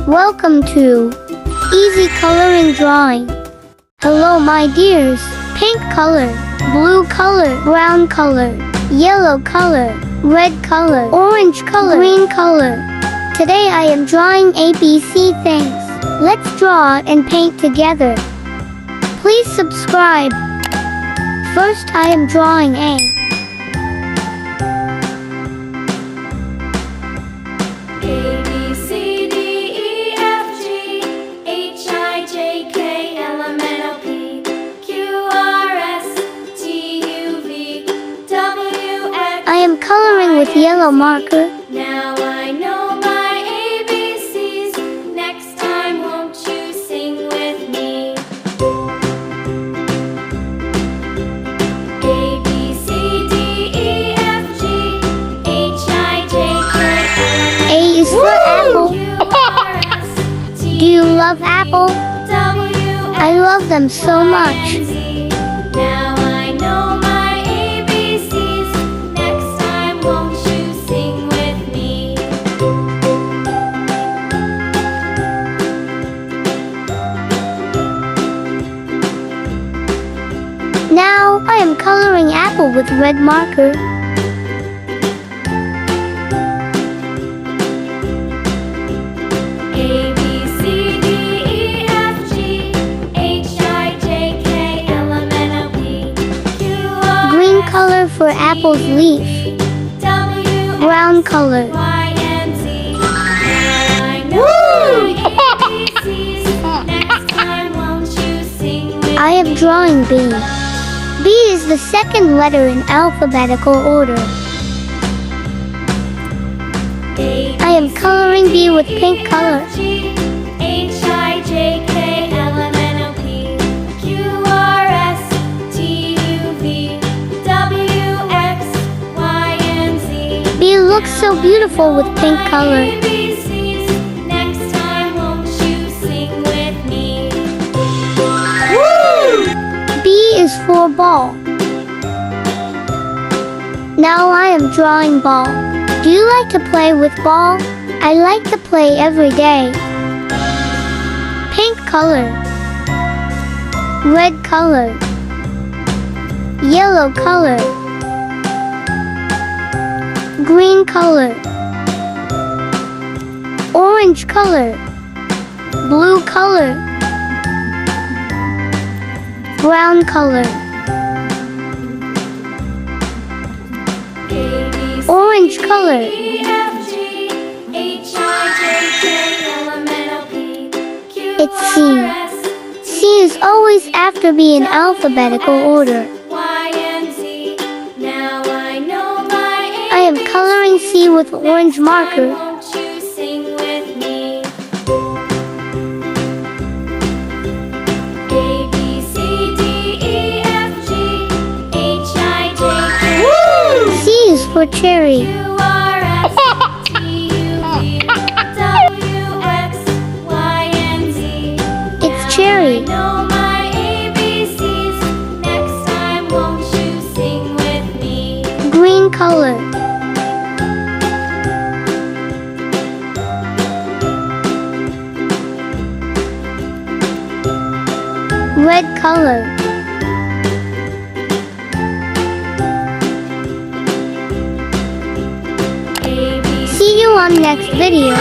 Welcome to Easy Coloring Drawing. Hello my dears. Pink color, blue color, brown color, yellow color, red color, orange color, green color. Today I am drawing ABC things. Let's draw and paint together. Please subscribe. First I am drawing A. I am coloring with yellow marker. Now I know my ABCs. Next time won't you sing with me? A, B, C, D, E, F, G, H, I, J, K, L, M, A is for apple. Q, R, S, T, Do you love apple? W, I love them so much. X, Y, and Z. Now I know my ABCs. Next time won't you sing with me? Now I am coloring apple with red marker. A, B, C, D, E, F, G, H, I, J, K, L, M, N, O, P, Q, R, Green color for apple's leaf. W, Brown color. Y, and Z. Now I know my ABCs. Next time won't you sing with I am drawing B. B is the second letter in alphabetical order. A, I am coloring B with pink color. G, H, I, J, K, L, M, N, O, P, Q, R, S, T, U, V, W, X, Y, and Z. B looks so beautiful with pink color. ABCs. Next time won't you sing with me? B is for ball. Now I am drawing ball. Do you like to play with ball? I like to play every day. Pink color, red color, yellow color, green color, orange color, blue color, brown color, orange color. E, F, G, H, I, J, K, L, M, N, O, P, Q, It's C. R, S, C is always after B in alphabetical order. Y, and Z. Now I know my I am coloring C with orange marker. Won't you sing with me? A, B, C, D, E, F, G, H, I, J, K, C is for cherry. Q, R, S, T, U, V, W, X, Y, and Z. It's cherry. Know my ABCs. Next time won't you sing with me? Green color, red color, A, B, see you on next video.